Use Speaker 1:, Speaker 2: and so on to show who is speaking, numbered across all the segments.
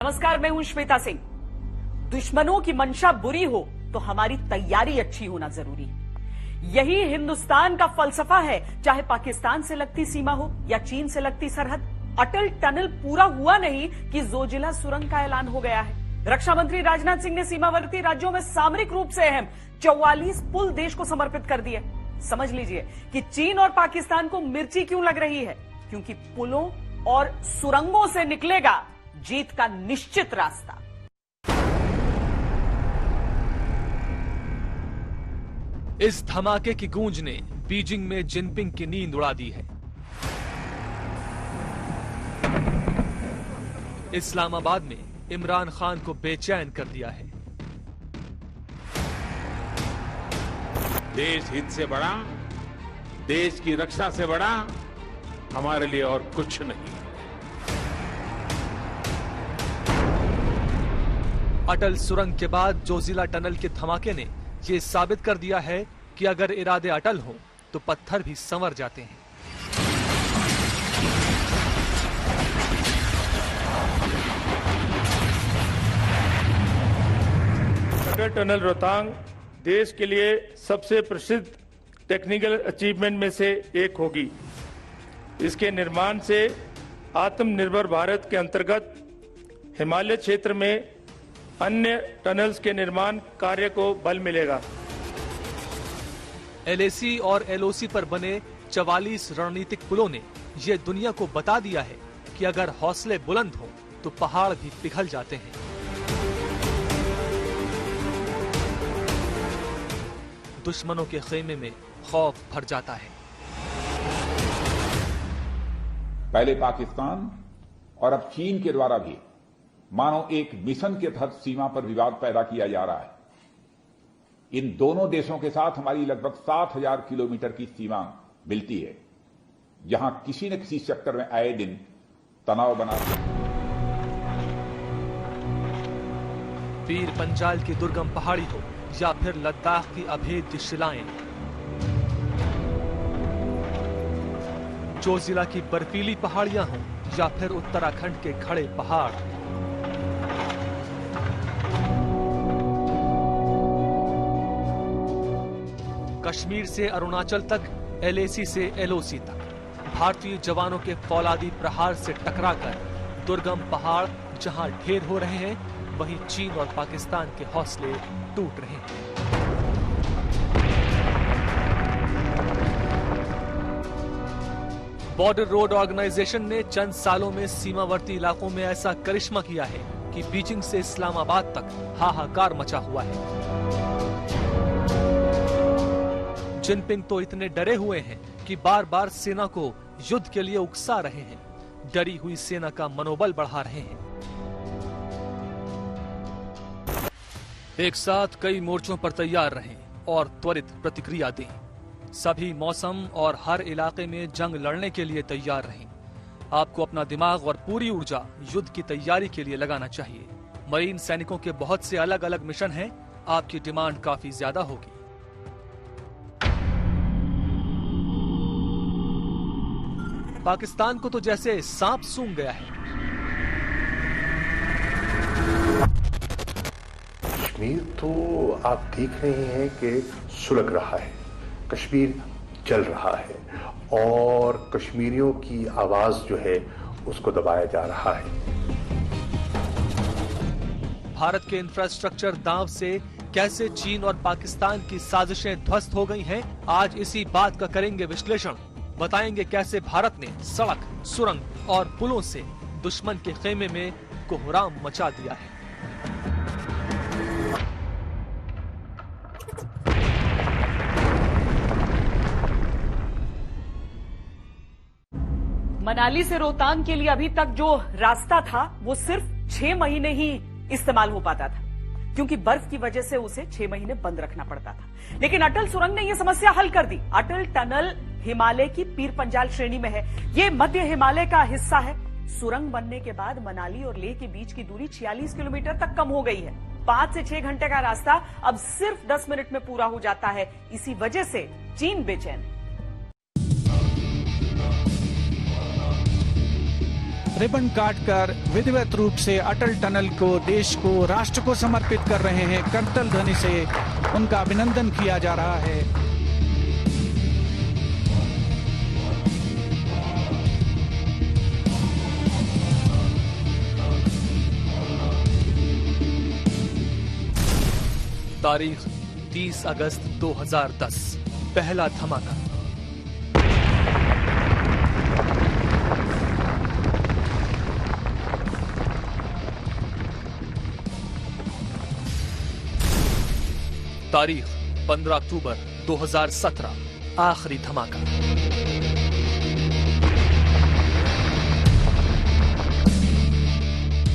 Speaker 1: नमस्कार, मैं हूं श्वेता सिंह। दुश्मनों की मंशा बुरी हो तो हमारी तैयारी अच्छी होना जरूरी है। यही हिंदुस्तान का फलसफा है, चाहे पाकिस्तान से लगती सीमा हो या चीन से लगती सरहद। अटल टनल पूरा हुआ नहीं कि जोजिला सुरंग का ऐलान हो गया है। रक्षा मंत्री राजनाथ सिंह ने सीमावर्ती राज्यों में सामरिक रूप से अहम 44 पुल देश को समर्पित कर दिए। समझ लीजिए कि चीन और पाकिस्तान को मिर्ची क्यों लग रही है, क्योंकि पुलों और सुरंगों से निकलेगा जीत का निश्चित रास्ता।
Speaker 2: इस धमाके की गूंज ने बीजिंग में जिनपिंग की नींद उड़ा दी है। इस्लामाबाद में इमरान खान को बेचैन कर दिया है।
Speaker 3: देश हित से बड़ा, देश की रक्षा से बड़ा हमारे लिए और कुछ नहीं।
Speaker 2: अटल सुरंग के बाद जोजिला टनल के धमाके ने यह साबित कर दिया है कि अगर इरादे अटल हों तो पत्थर भी संवर जाते हैं।
Speaker 4: अटल टनल रोहतांग देश के लिए सबसे प्रसिद्ध टेक्निकल अचीवमेंट में से एक होगी। इसके निर्माण से आत्मनिर्भर भारत के अंतर्गत हिमालय क्षेत्र में अन्य टनल्स के निर्माण कार्य को बल मिलेगा।
Speaker 2: एलएसी और एलओसी पर बने 44 रणनीतिक पुलों ने यह दुनिया को बता दिया है कि अगर हौसले बुलंद हों तो पहाड़ भी पिघल जाते हैं। दुश्मनों के खेमे में खौफ भर जाता है।
Speaker 5: पहले पाकिस्तान और अब चीन के द्वारा भी मानो एक मिशन के तहत सीमा पर विवाद पैदा किया जा रहा है। इन दोनों देशों के साथ हमारी लगभग 60,000 किलोमीटर की सीमा मिलती है, जहां किसी न किसी सेक्टर में आए दिन तनाव बना।
Speaker 2: पीर पंजाल की दुर्गम पहाड़ी हो या फिर लद्दाख की अभेद्य शिलाएं, जोजिला की बर्फीली पहाड़ियां हों या फिर उत्तराखंड के खड़े पहाड़, कश्मीर से अरुणाचल तक, एलएसी से एलओसी तक, भारतीय जवानों के फौलादी प्रहार से टकराकर दुर्गम पहाड़ जहां ढेर हो रहे हैं, वहीं चीन और पाकिस्तान के हौसले टूट रहे हैं। बॉर्डर रोड ऑर्गेनाइजेशन ने चंद सालों में सीमावर्ती इलाकों में ऐसा करिश्मा किया है कि बीजिंग से इस्लामाबाद तक हाहाकार मचा हुआ है। जिनपिंग तो इतने डरे हुए हैं कि बार बार सेना को युद्ध के लिए उकसा रहे हैं, डरी हुई सेना का मनोबल बढ़ा रहे हैं। एक साथ कई मोर्चों पर तैयार रहें और त्वरित प्रतिक्रिया दें। सभी मौसम और हर इलाके में जंग लड़ने के लिए तैयार रहें। आपको अपना दिमाग और पूरी ऊर्जा युद्ध की तैयारी के लिए लगाना चाहिए। मरीन सैनिकों के बहुत से अलग अलग मिशन हैं, आपकी डिमांड काफी ज्यादा होगी। पाकिस्तान को तो जैसे सांप सूंघ गया है।
Speaker 6: कश्मीर तो आप देख रहे हैं कि सुलग रहा है, कश्मीर जल रहा है और कश्मीरियों की आवाज जो है उसको दबाया जा रहा है।
Speaker 2: भारत के इंफ्रास्ट्रक्चर दांव से कैसे चीन और पाकिस्तान की साजिशें ध्वस्त हो गई हैं, आज इसी बात का करेंगे विश्लेषण। बताएंगे कैसे भारत ने सड़क, सुरंग और पुलों से दुश्मन के खेमे में कोहराम मचा दिया है।
Speaker 1: मनाली से रोहतांग के लिए अभी तक जो रास्ता था वो सिर्फ 6 महीने ही इस्तेमाल हो पाता था, क्योंकि बर्फ की वजह से उसे 6 महीने बंद रखना पड़ता था। लेकिन अटल सुरंग ने यह समस्या हल कर दी। अटल टनल हिमालय की पीर पंजाल श्रेणी में है। ये मध्य हिमालय का हिस्सा है। सुरंग बनने के बाद मनाली और लेह के बीच की दूरी 46 किलोमीटर तक कम हो गई है। 5 से 6 घंटे का रास्ता अब सिर्फ 10 मिनट में पूरा हो जाता है। इसी वजह से चीन बेचैन।
Speaker 7: रिबन काटकर विधिवत रूप से अटल टनल को, देश को, राष्ट्र को समर्पित कर रहे हैं। करतल ध्वनि से उनका अभिनंदन किया जा रहा है।
Speaker 2: तारीख 30 अगस्त 2010, पहला धमाका। तारीख 15 अक्टूबर 2017, आखिरी धमाका।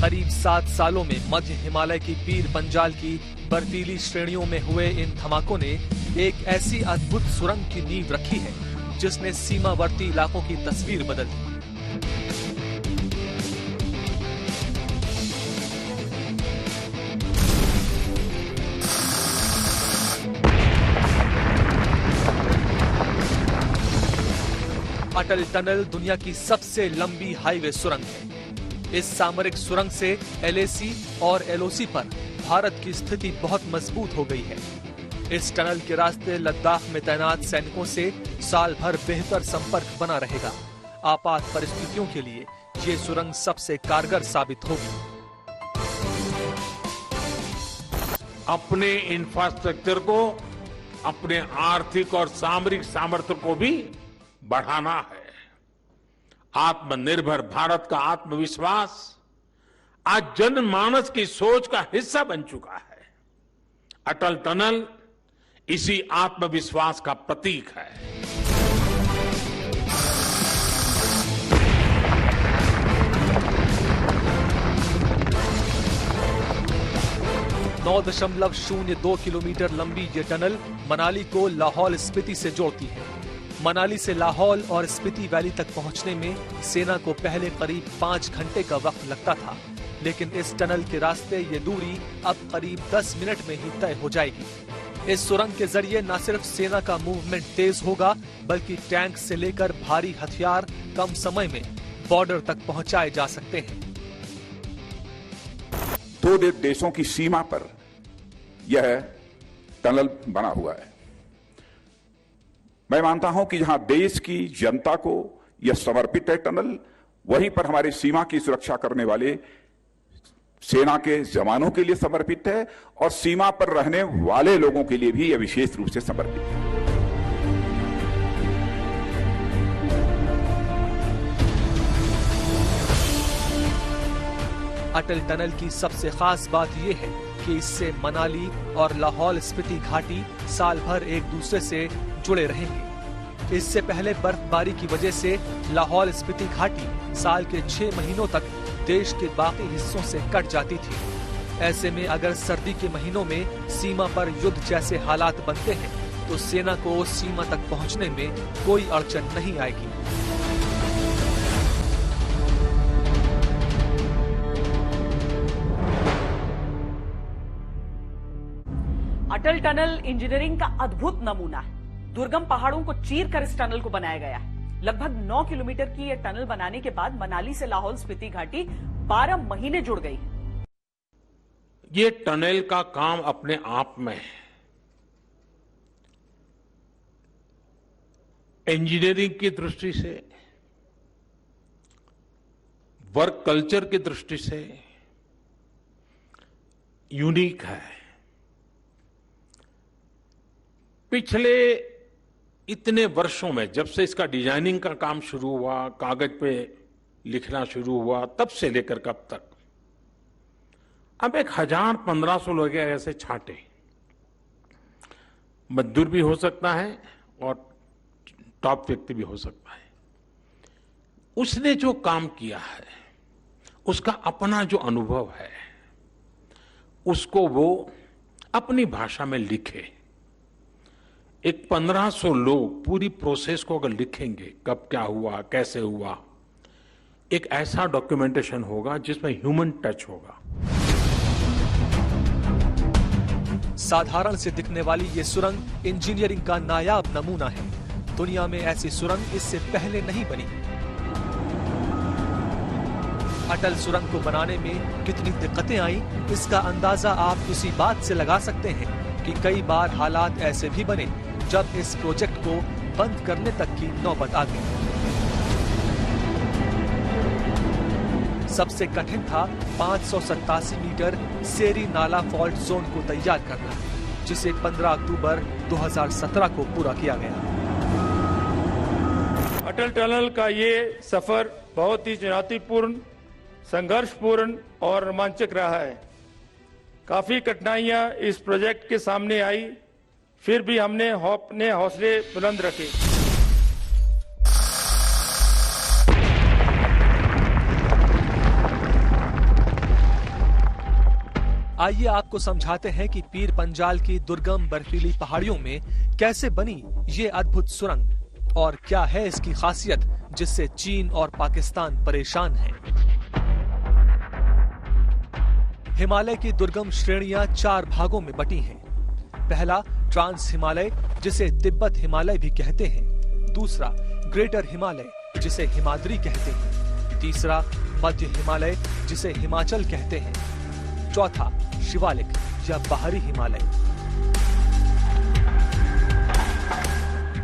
Speaker 2: करीब 7 सालों में मध्य हिमालय की पीर पंजाल की बर्फीली श्रेणियों में हुए इन धमाकों ने एक ऐसी अद्भुत सुरंग की नींव रखी है जिसने सीमावर्ती इलाकों की तस्वीर बदल दी। अटल टनल दुनिया की सबसे लंबी हाईवे सुरंग है। इस सामरिक सुरंग से LAC और LOC पर भारत की स्थिति बहुत मजबूत हो गई है। इस टनल के रास्ते लद्दाख में तैनात सैनिकों से साल भर बेहतर संपर्क बना रहेगा। आपात परिस्थितियों के लिए ये सुरंग सबसे कारगर साबित होगी।
Speaker 3: अपने इंफ्रास्ट्रक्चर को, अपने आर्थिक और सामरिक सामर्थ्य को भी बढ़ाना है। आत्मनिर्भर भारत का आत्मविश्वास आज जनमानस की सोच का हिस्सा बन चुका है। अटल टनल इसी आत्मविश्वास का प्रतीक है।
Speaker 2: नौ 9.02 किलोमीटर लंबी ये टनल मनाली को लाहौल स्पीति से जोड़ती है। मनाली से लाहौल और स्पीति वैली तक पहुंचने में सेना को पहले करीब 5 घंटे का वक्त लगता था, लेकिन इस टनल के रास्ते ये दूरी अब करीब 10 मिनट में ही तय हो जाएगी। इस सुरंग के जरिए न सिर्फ सेना का मूवमेंट तेज होगा, बल्कि टैंक से लेकर भारी हथियार कम समय में बॉर्डर तक पहुंचाए जा सकते हैं।
Speaker 5: दो देशों की सीमा पर यह टनल बना हुआ है। मैं मानता हूं कि जहां देश की जनता को यह समर्पित है टनल, वहीं पर हमारी सीमा की सुरक्षा करने वाले सेना के जवानों के लिए समर्पित है और सीमा पर रहने वाले लोगों के लिए भी यह विशेष रूप से समर्पित है।
Speaker 2: अटल टनल की सबसे खास बात यह है कि इससे मनाली और लाहौल स्पीति घाटी साल भर एक दूसरे से जुड़े रहेंगे। इससे पहले बर्फबारी की वजह से लाहौल स्पीति घाटी साल के 6 महीनों तक देश के बाकी हिस्सों से कट जाती थी। ऐसे में अगर सर्दी के महीनों में सीमा पर युद्ध जैसे हालात बनते हैं तो सेना को सीमा तक पहुंचने में कोई अड़चन नहीं आएगी।
Speaker 1: अटल टनल इंजीनियरिंग का अद्भुत नमूना है। दुर्गम पहाड़ों को चीर कर इस टनल को बनाया गया है। लगभग 9 किलोमीटर की यह टनल बनाने के बाद मनाली से लाहौल स्पीति घाटी 12 महीने जुड़ गई है।
Speaker 3: ये टनल का काम अपने आप में इंजीनियरिंग की दृष्टि से, वर्क कल्चर की दृष्टि से यूनिक है। पिछले इतने वर्षों में, जब से इसका डिजाइनिंग का काम शुरू हुआ, कागज पे लिखना शुरू हुआ, तब से लेकर कब तक, अब 1000-1500 लोग ऐसे छांटे, मजदूर भी हो सकता है और टॉप व्यक्ति भी हो सकता है। उसने जो काम किया है, उसका अपना जो अनुभव है, उसको वो अपनी भाषा में लिखे। एक 1500 लोग पूरी प्रोसेस को अगर लिखेंगे, कब क्या हुआ, कैसे हुआ, एक ऐसा डॉक्यूमेंटेशन होगा जिसमें ह्यूमन टच होगा।
Speaker 2: साधारण से दिखने वाली ये सुरंग इंजीनियरिंग का नायाब नमूना है। दुनिया में ऐसी सुरंग इससे पहले नहीं बनी। अटल सुरंग को बनाने में कितनी दिक्कतें आई, इसका अंदाजा आप इसी बात से लगा सकते हैं कि कई बार हालात ऐसे भी बने जब इस प्रोजेक्ट को बंद करने तक की नौबत आ गई। सबसे कठिन था 587 मीटर सेरी नाला फॉल्ट जोन को तैयार करना, जिसे 15 अक्टूबर 2017 को पूरा किया गया।
Speaker 4: अटल टनल का ये सफर बहुत ही चुनौतीपूर्ण, संघर्षपूर्ण और रोमांचक रहा है। काफी कठिनाइयां इस प्रोजेक्ट के सामने आई, फिर भी हमने अपने हौसले बुलंद रखे।
Speaker 2: आइए आपको समझाते हैं कि पीर पंजाल की दुर्गम बर्फीली पहाड़ियों में कैसे बनी ये अद्भुत सुरंग और क्या है इसकी खासियत जिससे चीन और पाकिस्तान परेशान हैं। हिमालय की दुर्गम श्रेणियां 4 भागों में बटी हैं। पहला ट्रांस हिमालय, जिसे तिब्बत हिमालय भी कहते हैं। दूसरा ग्रेटर हिमालय, जिसे हिमाद्री कहते हैं। तीसरा मध्य हिमालय, जिसे हिमाचल कहते हैं। चौथा शिवालिक या बाहरी हिमालय।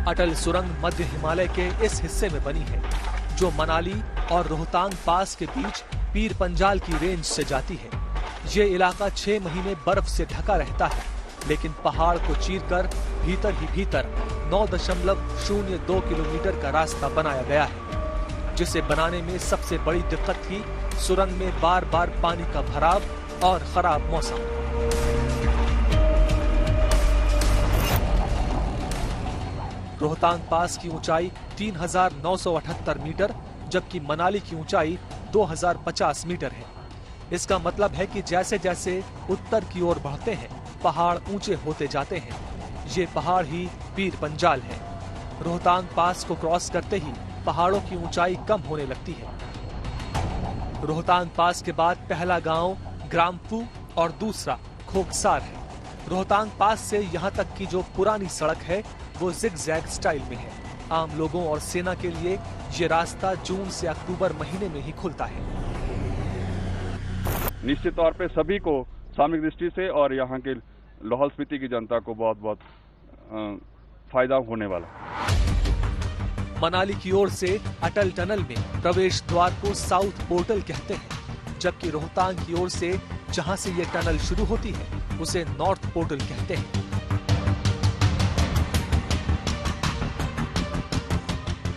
Speaker 2: अटल सुरंग मध्य हिमालय के इस हिस्से में बनी है जो मनाली और रोहतांग पास के बीच पीर पंजाल की रेंज से जाती है। ये इलाका 6 महीने बर्फ से ढका रहता है, लेकिन पहाड़ को चीरकर भीतर ही भीतर 9.02 किलोमीटर का रास्ता बनाया गया है। जिसे बनाने में सबसे बड़ी दिक्कत थी सुरंग में बार बार पानी का भराव और खराब मौसम। रोहतांग पास की ऊंचाई 3978 मीटर, जबकि मनाली की ऊंचाई 2050 मीटर है। इसका मतलब है कि जैसे जैसे उत्तर की ओर बढ़ते हैं, पहाड़ ऊंचे होते जाते हैं। ये पहाड़ ही पीर पंजाल है। रोहतांग पास को क्रॉस करते ही पहाड़ों की ऊंचाई कम होने लगती है। रोहतांग पास के बाद पहला गांव ग्रामफू और दूसरा खोकसार है। रोहतांग पास से यहाँ तक की जो पुरानी सड़क है वो जिग-जैग स्टाइल में है। आम लोगों और सेना के लिए ये रास्ता जून से अक्टूबर महीने में ही खुलता है।
Speaker 8: निश्चित तौर पे सभी को सामरिक दृष्टि से और यहाँ के लाहौल स्पीति की जनता को बहुत बहुत फायदा होने वाला।
Speaker 2: मनाली की ओर से अटल टनल में प्रवेश द्वार को साउथ पोर्टल कहते हैं, जबकि रोहतांग की ओर से जहां से ये टनल शुरू होती है उसे नॉर्थ पोर्टल कहते हैं।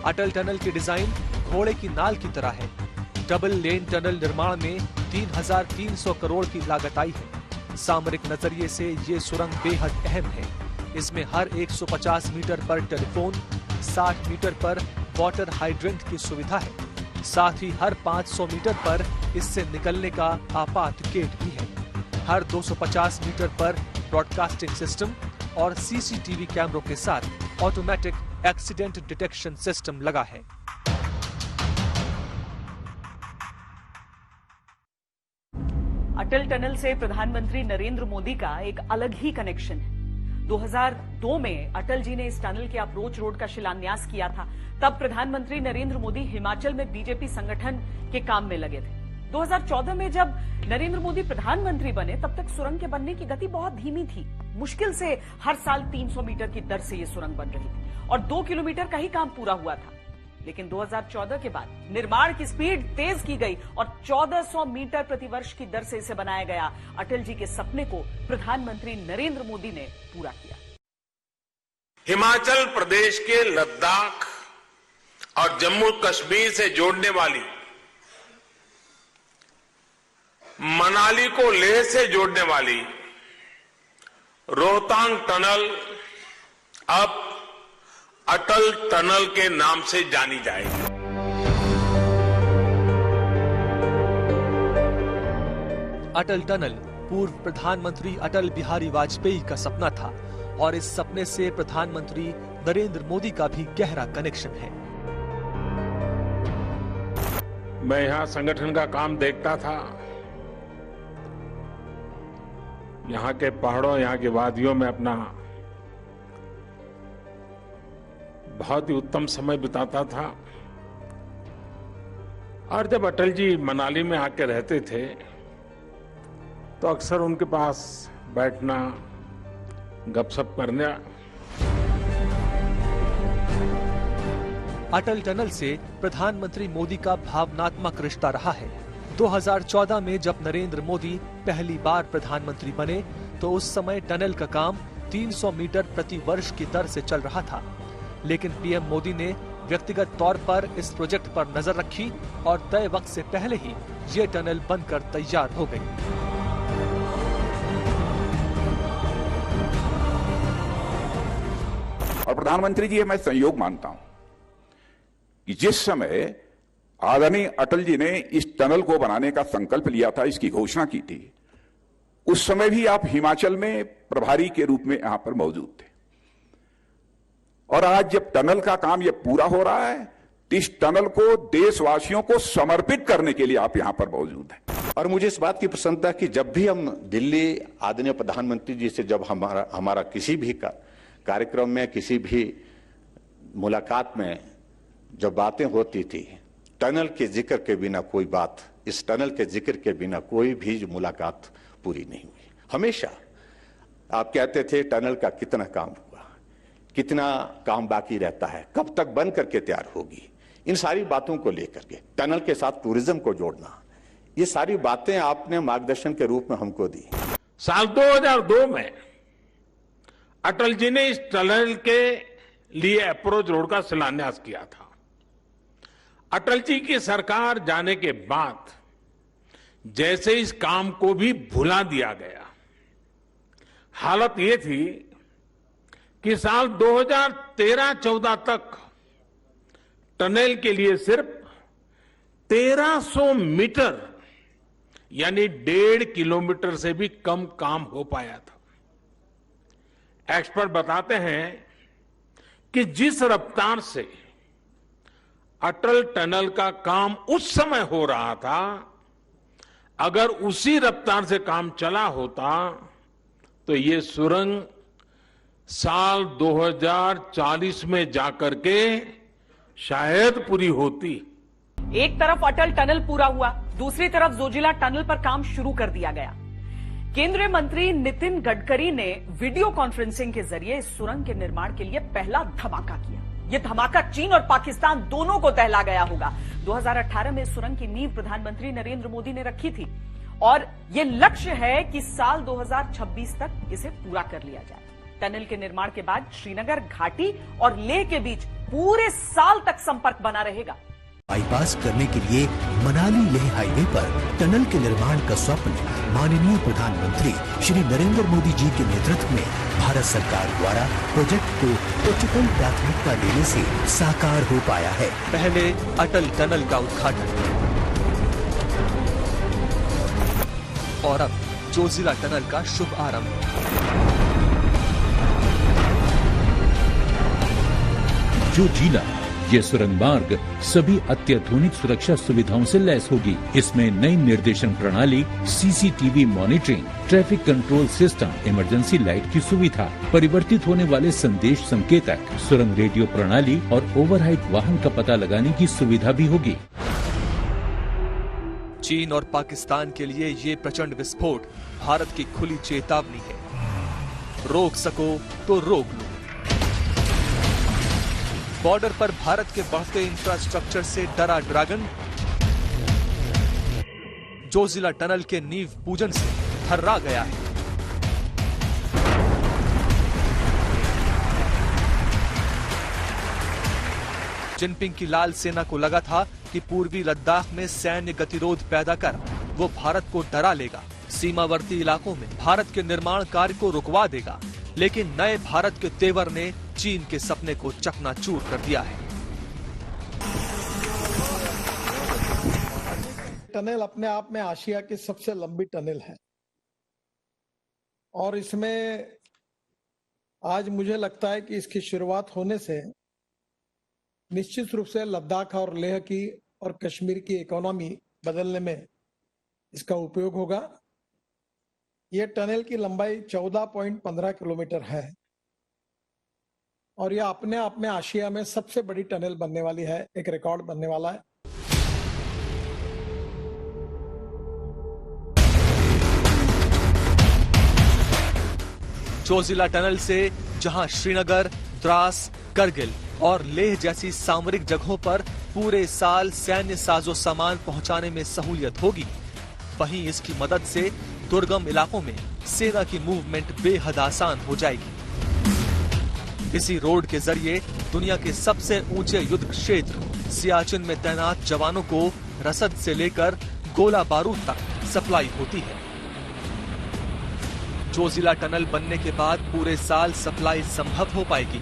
Speaker 2: अटल टनल की डिजाइन घोड़े की नाल की तरह है। डबल लेन टनल निर्माण में 3,300 करोड़ की लागत आई है। सामरिक नजरिए से ये सुरंग बेहद अहम है। इसमें हर 150 मीटर पर टेलीफोन, 60 मीटर पर वाटर हाइड्रेंट की सुविधा है। साथ ही हर 500 मीटर पर इससे निकलने का आपात गेट भी है। हर 250 मीटर पर ब्रॉडकास्टिंग सिस्टम और सीसीटीवी कैमरों के साथ ऑटोमेटिक एक्सीडेंट डिटेक्शन सिस्टम लगा है।
Speaker 1: अटल टनल से प्रधानमंत्री नरेंद्र मोदी का एक अलग ही कनेक्शन है। 2002 में अटल जी ने इस टनल के अप्रोच रोड का शिलान्यास किया था। तब प्रधानमंत्री नरेंद्र मोदी हिमाचल में बीजेपी संगठन के काम में लगे थे। 2014 में जब नरेंद्र मोदी प्रधानमंत्री बने तब तक सुरंग के बनने की गति बहुत धीमी थी। मुश्किल से हर साल 300 मीटर की दर से ये सुरंग बन रही थी और 2 किलोमीटर का ही काम पूरा हुआ था। लेकिन 2014 के बाद निर्माण की स्पीड तेज की गई और 1400 मीटर प्रतिवर्ष की दर से इसे बनाया गया। अटल जी के सपने को प्रधानमंत्री नरेंद्र मोदी ने पूरा किया।
Speaker 9: हिमाचल प्रदेश के लद्दाख और जम्मू कश्मीर से जोड़ने वाली, मनाली को लेह से जोड़ने वाली रोहतांग टनल अब अटल टनल के नाम से जानी जाएगी।
Speaker 2: अटल टनल पूर्व प्रधानमंत्री अटल बिहारी वाजपेयी का सपना था और इस सपने से प्रधानमंत्री नरेंद्र मोदी का भी गहरा कनेक्शन है।
Speaker 3: मैं यहाँ संगठन का काम देखता था। यहाँ के पहाड़ों, यहाँ की वादियों में अपना बहुत ही उत्तम समय बिताता था। और जब अटल जी मनाली में आके रहते थे तो अक्सर उनके पास बैठना, गपशप करना।
Speaker 2: अटल टनल से प्रधानमंत्री मोदी का भावनात्मक रिश्ता रहा है। 2014 में जब नरेंद्र मोदी पहली बार प्रधानमंत्री बने तो उस समय टनल का काम 300 मीटर प्रति वर्ष की दर से चल रहा था, लेकिन पीएम मोदी ने व्यक्तिगत तौर पर इस प्रोजेक्ट पर नजर रखी और तय वक्त से पहले ही ये टनल बनकर तैयार हो गई।
Speaker 5: और प्रधानमंत्री जी, मैं संयोग मानता हूं कि जिस समय आदरणीय अटल जी ने इस टनल को बनाने का संकल्प लिया था, इसकी घोषणा की थी, उस समय भी आप हिमाचल में प्रभारी के रूप में यहां पर मौजूद थे। और आज जब टनल का काम यह पूरा हो रहा है तो इस टनल को देशवासियों को समर्पित करने के लिए आप यहां पर मौजूद हैं।
Speaker 6: और मुझे इस बात की प्रसन्नता कि जब भी हम दिल्ली आदरणीय प्रधानमंत्री जी से जब हमारा किसी भी कार्यक्रम में, किसी भी मुलाकात में जब बातें होती थी, टनल के जिक्र के बिना कोई बात, इस टनल के जिक्र के बिना कोई भी मुलाकात पूरी नहीं हुई। हमेशा आप कहते थे टनल का कितना काम हुआ, कितना काम बाकी रहता है, कब तक बन करके तैयार होगी। इन सारी बातों को लेकर के टनल के साथ टूरिज्म को जोड़ना, ये सारी बातें आपने मार्गदर्शन के रूप में हमको दी।
Speaker 3: साल 2002 में अटल जी ने इस टनल के लिए अप्रोच रोड का शिलान्यास किया था। अटल जी की सरकार जाने के बाद जैसे इस काम को भी भुला दिया गया। हालत ये थी कि साल 2013-14 तक टनल के लिए सिर्फ 1300 मीटर यानी 1.5 किलोमीटर से भी कम काम हो पाया था। एक्सपर्ट बताते हैं कि जिस रफ्तार से अटल टनल का काम उस समय हो रहा था, अगर उसी रफ्तार से काम चला होता तो ये सुरंग साल 2040 में जाकर के शायद पूरी होती।
Speaker 1: एक तरफ अटल टनल पूरा हुआ, दूसरी तरफ जोजिला टनल पर काम शुरू कर दिया गया। केंद्रीय मंत्री नितिन गडकरी ने वीडियो कॉन्फ्रेंसिंग के जरिए इस सुरंग के निर्माण के लिए पहला धमाका किया। यह धमाका चीन और पाकिस्तान दोनों को दहला गया होगा। 2018 में इस सुरंग की नींव प्रधानमंत्री नरेंद्र मोदी ने रखी थी और यह लक्ष्य है कि साल 2026 तक इसे पूरा कर लिया जाए। टनल के निर्माण के बाद श्रीनगर घाटी और लेह के बीच पूरे साल तक संपर्क बना रहेगा।
Speaker 10: बाईपास करने के लिए मनाली लेह हाईवे पर टनल के निर्माण का स्वप्न माननीय प्रधानमंत्री श्री नरेंद्र मोदी जी के नेतृत्व में भारत सरकार द्वारा प्रोजेक्ट को उच्चतम प्राथमिकता देने से साकार हो पाया है।
Speaker 2: पहले अटल टनल का उद्घाटन और अब जोजिला टनल का शुभ आरंभ।
Speaker 11: जोजिला ये सुरंग मार्ग सभी अत्याधुनिक सुरक्षा सुविधाओं से लैस होगी। इसमें नई निर्देशन प्रणाली, CCTV monitoring, traffic control system, emergency light की सुविधा, परिवर्तित होने वाले संदेश संकेतक, सुरंग रेडियो प्रणाली और ओवरहाइट वाहन का पता लगाने की सुविधा भी होगी।
Speaker 2: चीन और पाकिस्तान के लिए ये प्रचंड विस्फोट भारत की खुली चेतावनी है। रोक सको तो रोक लो। बॉर्डर पर भारत के बढ़ते इंफ्रास्ट्रक्चर से डरा ड्रैगन। जोजिला टनल के नींव पूजन से थर्रा गया है। जिनपिंग की लाल सेना को लगा था कि पूर्वी लद्दाख में सैन्य गतिरोध पैदा कर वो भारत को डरा लेगा, सीमावर्ती इलाकों में भारत के निर्माण कार्य को रुकवा देगा, लेकिन नए भारत के तेवर ने चीन के सपने को चकनाचूर कर दिया है।
Speaker 12: टनल अपने आप में आशिया की सबसे लंबी टनल है और इसमें आज मुझे लगता है कि इसकी शुरुआत होने से निश्चित रूप से लद्दाख और लेह की और कश्मीर की इकोनॉमी बदलने में इसका उपयोग होगा। यह टनल की लंबाई 14.15 किलोमीटर है और यह अपने आप में आशिया में सबसे बड़ी टनल बनने वाली है, एक रिकॉर्ड बनने वाला है।
Speaker 2: जोजिला टनल से जहां श्रीनगर, द्रास, करगिल और लेह जैसी सामरिक जगहों पर पूरे साल सैन्य साजो सामान पहुंचाने में सहूलियत होगी, वहीं इसकी मदद से दुर्गम इलाकों में सेना की मूवमेंट बेहद आसान हो जाएगी। इसी रोड के जरिए दुनिया के सबसे ऊंचे युद्ध क्षेत्र सियाचिन में तैनात जवानों को रसद से लेकर गोला बारूद तक सप्लाई होती है। जोजिला टनल बनने के बाद पूरे साल सप्लाई संभव हो पाएगी।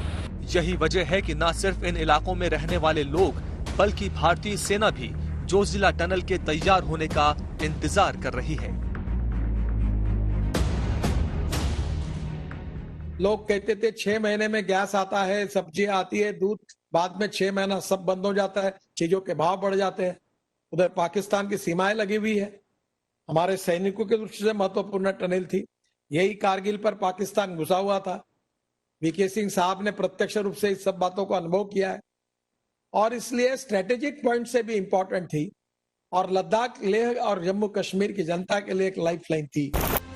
Speaker 2: यही वजह है कि न सिर्फ इन इलाकों में रहने वाले लोग बल्कि भारतीय सेना भी जोजिला टनल के तैयार होने का इंतजार कर रही है।
Speaker 12: लोग कहते थे 6 महीने में गैस आता है, सब्जी आती है, दूध, बाद में 6 महीना सब बंद हो जाता है, चीजों के भाव बढ़ जाते हैं। उधर पाकिस्तान की सीमाएं लगी हुई है, हमारे सैनिकों की दृष्टि से महत्वपूर्ण टनल थी। यही कारगिल पर पाकिस्तान घुसा हुआ था। वीके सिंह साहब ने प्रत्यक्ष रूप से इस सब बातों को अनुभव किया है और इसलिए स्ट्रेटेजिक पॉइंट से भी इंपॉर्टेंट थी और लद्दाख, लेह और जम्मू कश्मीर की जनता के लिए एक लाइफलाइन थी।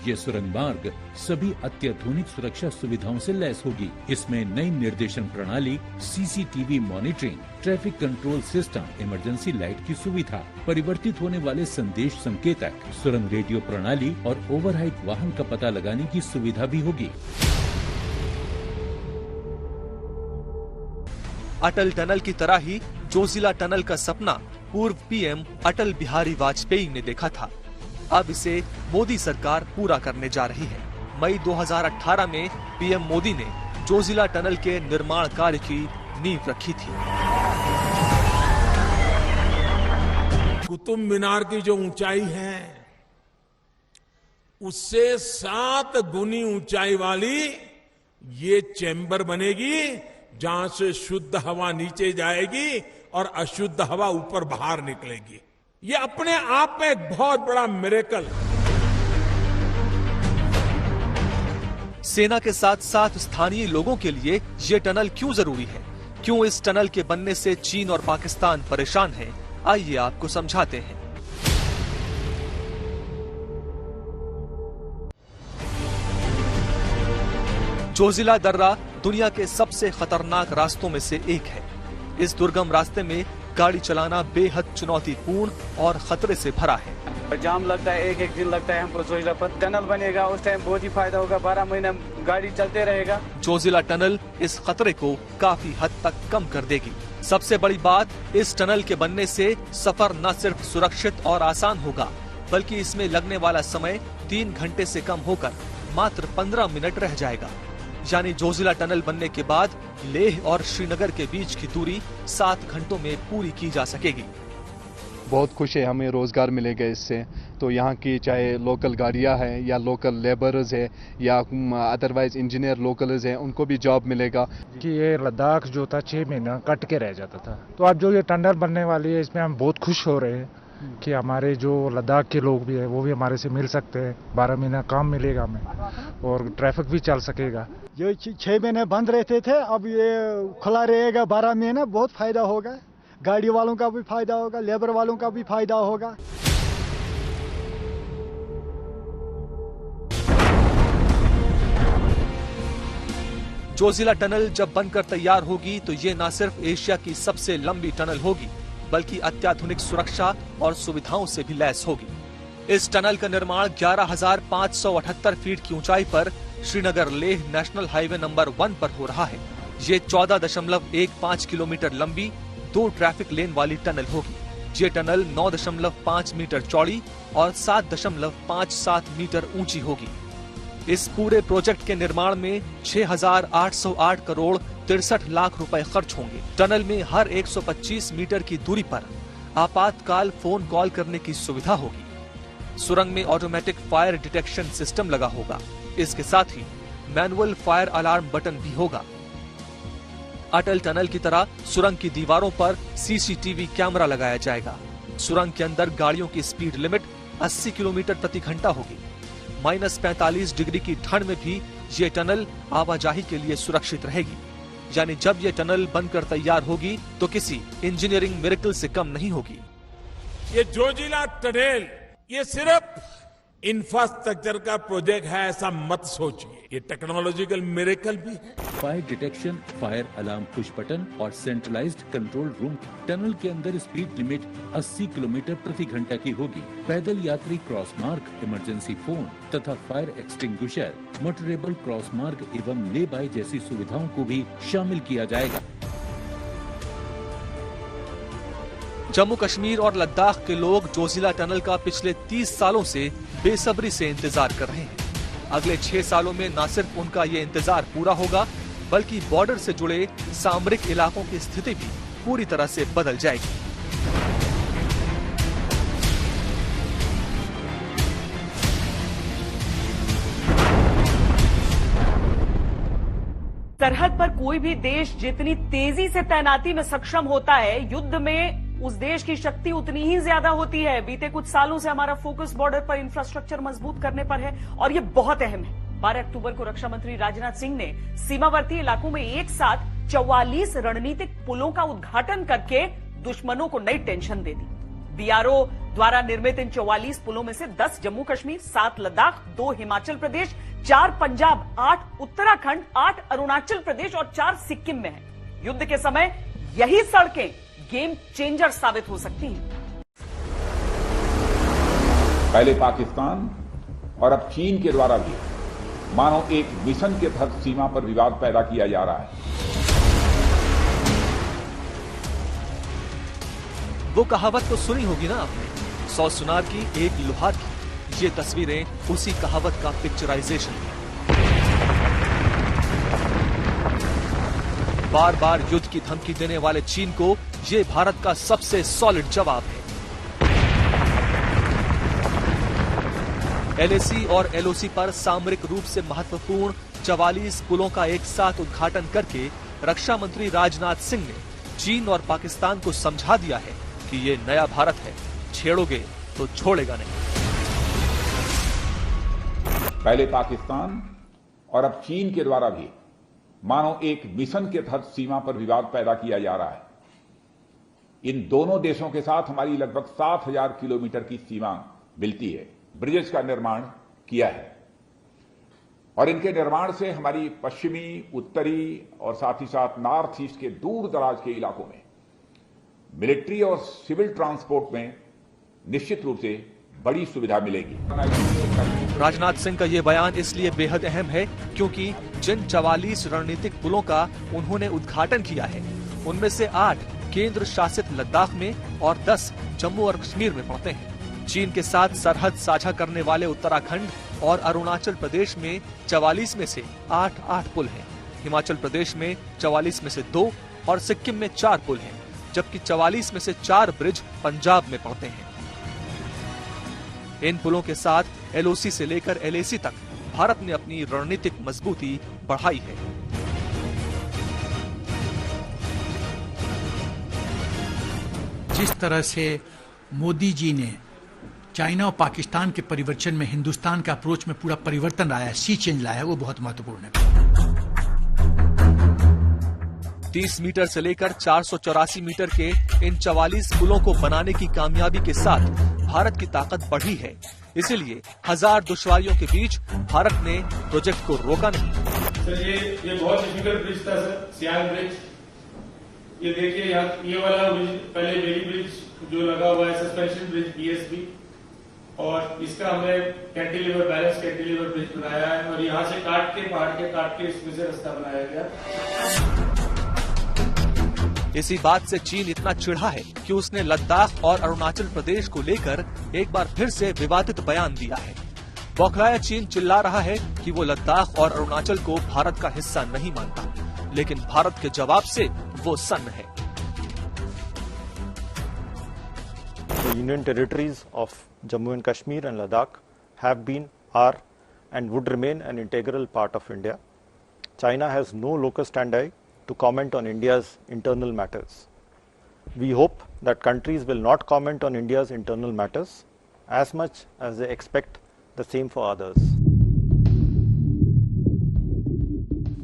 Speaker 11: ये सुरंग मार्ग सभी अत्याधुनिक सुरक्षा सुविधाओं से लैस होगी। इसमें नई निर्देशन प्रणाली, CCTV monitoring, traffic control system, emergency light की सुविधा, परिवर्तित होने वाले संदेश संकेतक, सुरंग रेडियो प्रणाली और ओवरहाइट वाहन का पता लगाने की सुविधा भी होगी।
Speaker 2: अटल टनल की तरह ही जोजिला टनल का सपना पूर्व पीएम अटल बिहारी वाजपेयी ने देखा था। अब इसे मोदी सरकार पूरा करने जा रही है। मई 2018 में पीएम मोदी ने जोजिला टनल के निर्माण कार्य की नींव रखी थी।
Speaker 9: कुतुब मीनार की जो ऊंचाई है उससे 7 गुनी ऊंचाई वाली ये चैम्बर बनेगी, जहां से शुद्ध हवा नीचे जाएगी और अशुद्ध हवा ऊपर बाहर निकलेगी। ये अपने आप में एक बहुत बड़ा मिरेकल है।
Speaker 2: सेना के साथ साथ स्थानीय लोगों के लिए ये टनल क्यों जरूरी है? क्यों इस टनल के बनने से चीन और पाकिस्तान परेशान हैं? आइए आपको समझाते हैं। जोजिला दर्रा दुनिया के सबसे खतरनाक रास्तों में से एक है। इस दुर्गम रास्ते में गाड़ी चलाना बेहद चुनौतीपूर्ण और खतरे से भरा है।
Speaker 13: जाम लगता है, एक दिन लगता है हमको। जोजिला पर टनल बनेगा उस टाइम बहुत ही फायदा होगा, 12 महीने गाड़ी चलते रहेगा।
Speaker 2: जोजिला टनल इस खतरे को काफी हद तक कम कर देगी। सबसे बड़ी बात, इस टनल के बनने से सफर न सिर्फ सुरक्षित और आसान होगा, बल्कि इसमें लगने वाला समय 3 घंटे से कम होकर मात्र 15 मिनट रह जाएगा। यानी जोजिला टनल बनने के बाद लेह और श्रीनगर के बीच की दूरी 7 घंटों में पूरी की जा सकेगी।
Speaker 14: बहुत खुश है, हमें रोजगार मिलेगा इससे। तो यहाँ की चाहे लोकल गाड़ियाँ हैं या लोकल लेबरर्स है या अदरवाइज इंजीनियर लोकल्स हैं, उनको भी जॉब मिलेगा।
Speaker 15: कि ये लद्दाख जो था 6 महीना कट के रह जाता था, तो अब जो ये टनल बनने वाली है इसमें हम बहुत खुश हो रहे हैं कि हमारे जो लद्दाख के लोग भी है वो भी हमारे से मिल सकते हैं। 12 महीना काम मिलेगा हमें और ट्रैफिक भी चल सकेगा।
Speaker 16: जो 6 महीने बंद रहते थे अब ये खुला रहेगा 12 महीना, बहुत फायदा होगा। गाड़ी वालों का भी फायदा होगा, लेबर वालों का भी फायदा होगा।
Speaker 2: जोजिला टनल जब बनकर तैयार होगी तो ये न सिर्फ एशिया की सबसे लंबी टनल होगी, बल्कि अत्याधुनिक सुरक्षा और सुविधाओं से भी लैस होगी। इस टनल का निर्माण 11,578 फीट की ऊंचाई पर Srinagar Leh national highway number 1 पर हो रहा है। ये 14.15 किलोमीटर लंबी 2 ट्रैफिक लेन वाली टनल होगी। ये टनल 9.5 मीटर चौड़ी और 7.57 मीटर ऊंची होगी। इस पूरे प्रोजेक्ट के निर्माण में 6,808 करोड़ 63 लाख रुपए खर्च होंगे। टनल में हर 125 मीटर की दूरी पर आपातकाल फोन कॉल करने की सुविधा होगी। सुरंग में ऑटोमेटिक फायर डिटेक्शन सिस्टम लगा होगा। इसके साथ ही मैनुअल फायर अलार्म बटन भी होगा। अटल टनल की तरह सुरंग की दीवारों पर सीसीटीवी कैमरा लगाया जाएगा। सुरंग के अंदर गाड़ियों की स्पीड लिमिट 80 किलोमीटर प्रति घंटा होगी। -45 डिग्री की ठंड में भी ये टनल आवाजाही के लिए सुरक्षित रहेगी। यानी जब ये टनल बनकर तैयार होगी तो किसी इंजीनियरिंग मिरेकल से कम नहीं होगी।
Speaker 9: ये जोजिला टनल ये सिर्फ इंफ्रास्ट्रक्चर का प्रोजेक्ट है ऐसा मत सोचिए, ये टेक्नोलॉजिकल मिरेकल भी है।
Speaker 11: Fire detection, fire alarm push button और सेंट्रलाइज्ड कंट्रोल रूम। टनल के अंदर स्पीड लिमिट 80 किलोमीटर प्रति घंटा की होगी। पैदल यात्री क्रॉस मार्ग, इमरजेंसी फोन तथा फायर एक्सटिंग्विशर, मोटरेबल क्रॉस मार्ग एवं ले बाय जैसी सुविधाओं को भी शामिल किया जाएगा।
Speaker 2: जम्मू कश्मीर और लद्दाख के लोग जोजिला टनल का पिछले 30 सालों से बेसब्री से इंतजार कर रहे हैं। अगले 6 सालों में न सिर्फ उनका ये इंतजार पूरा होगा, बल्कि बॉर्डर से जुड़े सामरिक इलाकों की स्थिति भी पूरी तरह से बदल जाएगी।
Speaker 1: सरहद पर कोई भी देश जितनी तेजी से तैनाती में सक्षम होता है, युद्ध में उस देश की शक्ति उतनी ही ज्यादा होती है। बीते कुछ सालों से हमारा फोकस बॉर्डर पर इंफ्रास्ट्रक्चर मजबूत करने पर है और ये बहुत अहम है। 12 अक्टूबर को रक्षा मंत्री राजनाथ सिंह ने सीमावर्ती इलाकों में एक साथ 44 रणनीतिक पुलों का उद्घाटन करके दुश्मनों को नई टेंशन दे दी। बीआरओ द्वारा निर्मित इन 44 पुलों में से 10 जम्मू कश्मीर, 7 लद्दाख, 2 हिमाचल प्रदेश, 4 पंजाब, 8 उत्तराखंड, 8 अरुणाचल प्रदेश और 4 सिक्किम में है। युद्ध के समय यही सड़कें गेम चेंजर साबित हो सकती हैं।
Speaker 5: पहले पाकिस्तान और अब चीन के द्वारा भी मानो एक मिशन के तहत सीमा पर विवाद पैदा किया जा रहा है।
Speaker 2: वो कहावत तो सुनी होगी ना आपने, 100 सुनार की एक लुहार की। ये तस्वीरें उसी कहावत का पिक्चराइजेशन है। बार बार युद्ध की धमकी देने वाले चीन को ये भारत का सबसे सॉलिड जवाब है। एलएसी और एलओसी पर सामरिक रूप से महत्वपूर्ण 44 पुलों का एक साथ उद्घाटन करके रक्षा मंत्री राजनाथ सिंह ने चीन और पाकिस्तान को समझा दिया है कि ये नया भारत है, छेड़ोगे तो छोड़ेगा नहीं।
Speaker 5: पहले पाकिस्तान और अब चीन के द्वारा भी मानो एक मिशन के तहत सीमा पर विवाद पैदा किया जा रहा है। इन दोनों देशों के साथ हमारी लगभग 7,000 किलोमीटर की सीमा मिलती है। ब्रिजेस का निर्माण किया है और इनके निर्माण से हमारी पश्चिमी, उत्तरी और साथ ही साथ नॉर्थ ईस्ट के दूर दराज के इलाकों में मिलिट्री और सिविल ट्रांसपोर्ट में निश्चित रूप से बड़ी सुविधा मिलेगी।
Speaker 2: राजनाथ सिंह का ये बयान इसलिए बेहद अहम है क्योंकि जिन 44 रणनीतिक पुलों का उन्होंने उद्घाटन किया है, उनमें से 8 केंद्र शासित लद्दाख में और 10 जम्मू और कश्मीर में पड़ते हैं। चीन के साथ सरहद साझा करने वाले उत्तराखंड और अरुणाचल प्रदेश में 44 में से 8 पुल हैं। हिमाचल प्रदेश में 44 में से 2 और सिक्किम में 4 पुल हैं, जबकि 44 में से 4 ब्रिज पंजाब में पड़ते हैं। इन पुलों के साथ एलओसी से लेकर एलएसी तक भारत ने अपनी रणनीतिक मजबूती बढ़ाई है।
Speaker 17: जिस तरह से मोदी जी ने चाइना और पाकिस्तान के परिवर्तन में हिंदुस्तान के अप्रोच में पूरा परिवर्तन लाया है, सी चेंज लाया है, वो बहुत महत्वपूर्ण है।
Speaker 2: 30 मीटर से लेकर 484 मीटर के इन 44 पुलों को बनाने की कामयाबी के साथ भारत की ताकत बढ़ी है। इसीलिए 1000 दुश्वारियों के बीच भारत ने प्रोजेक्ट को रोका नहीं।
Speaker 4: सर ये बहुत डिफिकल्ट ब्रिज था सर, सियांग ब्रिज। ये देखिए यहाँ ये वाला ब्रिज, पहले बेली ब्रिज जो लगा हुआ है, सस्पेंशन ब्रिज बीएसबी, और इसका हमने कैंटिलीवर, बैलेंस कैंटिलीवर ब्रिज बनाया है और यहाँ से काट के, पहाड़ के काट के इसमें से रास्ता बनाया गया।
Speaker 2: इसी बात से चीन इतना चिढ़ा है कि उसने लद्दाख और अरुणाचल प्रदेश को लेकर एक बार फिर से विवादित बयान दिया है। बौखलाया चीन चिल्ला रहा है कि वो लद्दाख और अरुणाचल को भारत का हिस्सा नहीं मानता, लेकिन भारत के जवाब से वो सन्न है।
Speaker 18: The Union Territories of Jammu and Kashmir and Ladakh have been, are and would remain an integral part of India. China has no locus standi to comment on India's internal matters. We hope that countries will not comment on India's internal matters as much as they expect the same for others.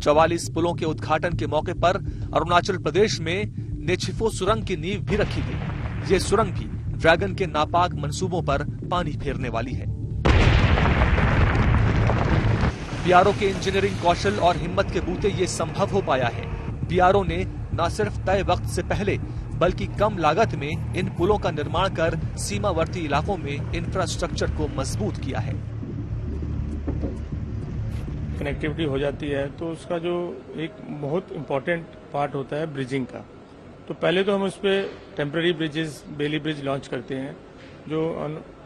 Speaker 2: 44 पुलों के उद्घाटन के मौके पर अरुणाचल प्रदेश में नेछिफो सुरंग की नींव भी रखी गई। ये सुरंग भी ड्रैगन के नापाक मंसूबों पर पानी फेरने वाली है। बीआरओ के इंजीनियरिंग कौशल और हिम्मत के बूते ये संभव हो पाया है। बीआरओ ने न सिर्फ तय वक्त से पहले बल्कि कम लागत में इन पुलों का निर्माण कर सीमावर्ती इलाकों में इंफ्रास्ट्रक्चर को मजबूत किया है।
Speaker 4: कनेक्टिविटी हो जाती है तो उसका जो एक बहुत इम्पोर्टेंट पार्ट होता है ब्रिजिंग का। तो पहले तो हम उस पर temporary bridges, bailey bridge launch करते हैं जो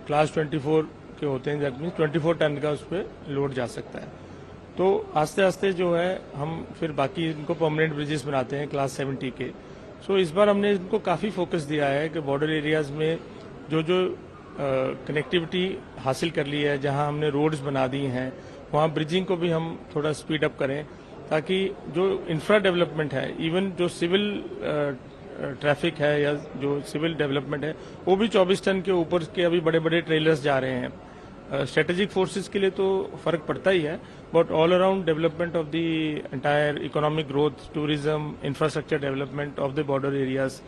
Speaker 4: क्लास 24 के होते हैं, दैट मीन्स 24 टन का उस पर लोड जा सकता है। तो आस्ते आस्ते जो है हम फिर बाकी इनको परमानेंट ब्रिजेस बनाते हैं क्लास 70 के। सो इस बार हमने इनको काफ़ी फोकस दिया है कि बॉर्डर एरियाज में जो कनेक्टिविटी हासिल कर ली है, जहां हमने रोड्स बना दी हैं, वहां ब्रिजिंग को भी हम थोड़ा स्पीड अप करें ताकि जो इंफ्रा डेवलपमेंट है, इवन जो सिविल ट्रैफिक है या जो सिविल डेवलपमेंट है, वो भी 24 टन के ऊपर के अभी बड़े बड़े ट्रेलर्स जा रहे हैं। स्ट्रेटेजिक फोर्सेस के लिए तो फर्क पड़ता ही है, but all around development of the entire economic growth, tourism, infrastructure development of the border areas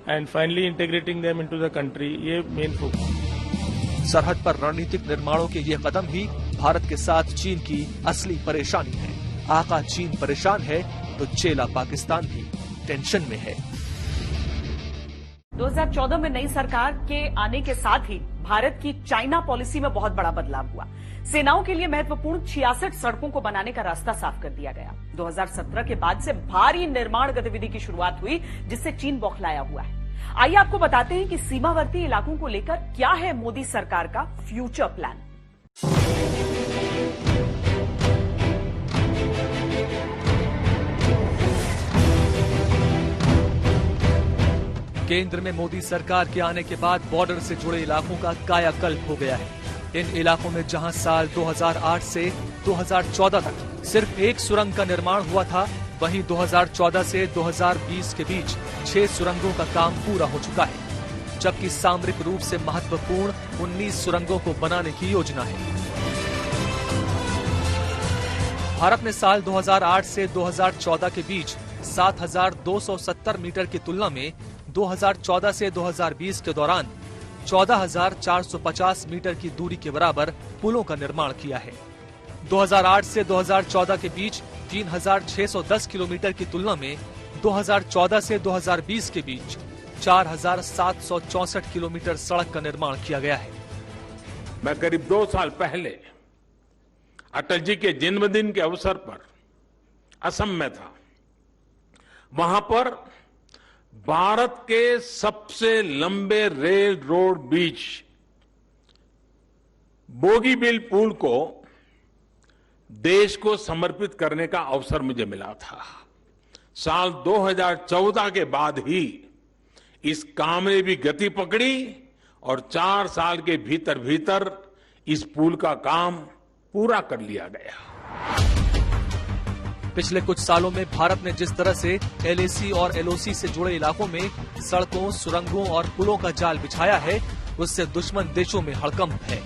Speaker 4: and finally integrating them into the country, ये मेन फोकस।
Speaker 2: सरहद पर रणनीतिक निर्माणों के ये कदम ही भारत के साथ चीन की असली परेशानी है। आका चीन परेशान है तो चेला पाकिस्तान भी टेंशन में है।
Speaker 1: 2014 में नई सरकार के आने के साथ ही भारत की चाइना पॉलिसी में बहुत बड़ा बदलाव हुआ। सेनाओं के लिए महत्वपूर्ण 66 सड़कों को बनाने का रास्ता साफ कर दिया गया। 2017 के बाद से भारी निर्माण गतिविधि की शुरुआत हुई, जिससे चीन बौखलाया हुआ है। आइए आपको बताते हैं कि सीमावर्ती इलाकों को लेकर क्या है मोदी सरकार का फ्यूचर प्लान।
Speaker 2: केंद्र में मोदी सरकार के आने के बाद बॉर्डर से जुड़े इलाकों का कायाकल्प हो गया है। इन इलाकों में जहां साल 2008 से 2014 तक सिर्फ एक सुरंग का निर्माण हुआ था, वहीं 2014 से 2020 के बीच 6 सुरंगों का काम पूरा हो चुका है, जबकि सामरिक रूप से महत्वपूर्ण 19 सुरंगों को बनाने की योजना है। भारत ने साल 2008 से 2014 के बीच 7,270 मीटर की तुलना में 2014 से 2020 के दौरान 14,450 मीटर की दूरी के बराबर पुलों का निर्माण किया है। 2008 से 2014 के बीच 3,610 किलोमीटर की तुलना में 2014 से 2020 के बीच 4,764 किलोमीटर सड़क का निर्माण किया गया है।
Speaker 3: मैं करीब 2 साल पहले अटल जी के जन्मदिन के अवसर पर असम में था। वहां पर भारत के सबसे लंबे रेल रोड ब्रिज बोगीबील पुल को देश को समर्पित करने का अवसर मुझे मिला था। साल 2014 के बाद ही इस काम ने भी गति पकड़ी और 4 साल के भीतर भीतर इस पुल का काम पूरा कर लिया गया।
Speaker 2: पिछले कुछ सालों में भारत ने जिस तरह से एलएसी और एलओसी से जुड़े इलाकों में सड़कों, सुरंगों और पुलों का जाल बिछाया है, उससे दुश्मन देशों में हड़कंप है।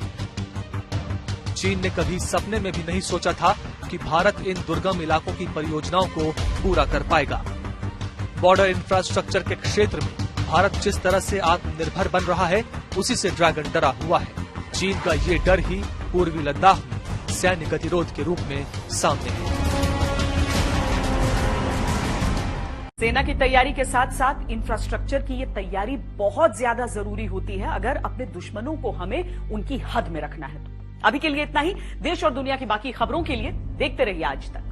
Speaker 2: चीन ने कभी सपने में भी नहीं सोचा था कि भारत इन दुर्गम इलाकों की परियोजनाओं को पूरा कर पाएगा। बॉर्डर इंफ्रास्ट्रक्चर के क्षेत्र में भारत जिस तरह से आत्मनिर्भर बन रहा है, उसी से ड्रैगन डरा हुआ है। चीन का ये डर ही पूर्वी लद्दाख में सैन्य गतिरोध के रूप में सामने है।
Speaker 1: सेना की तैयारी के साथ साथ इंफ्रास्ट्रक्चर की ये तैयारी बहुत ज्यादा जरूरी होती है अगर अपने दुश्मनों को हमें उनकी हद में रखना है तो। अभी के लिए इतना ही। देश और दुनिया की बाकी खबरों के लिए देखते रहिए आज तक।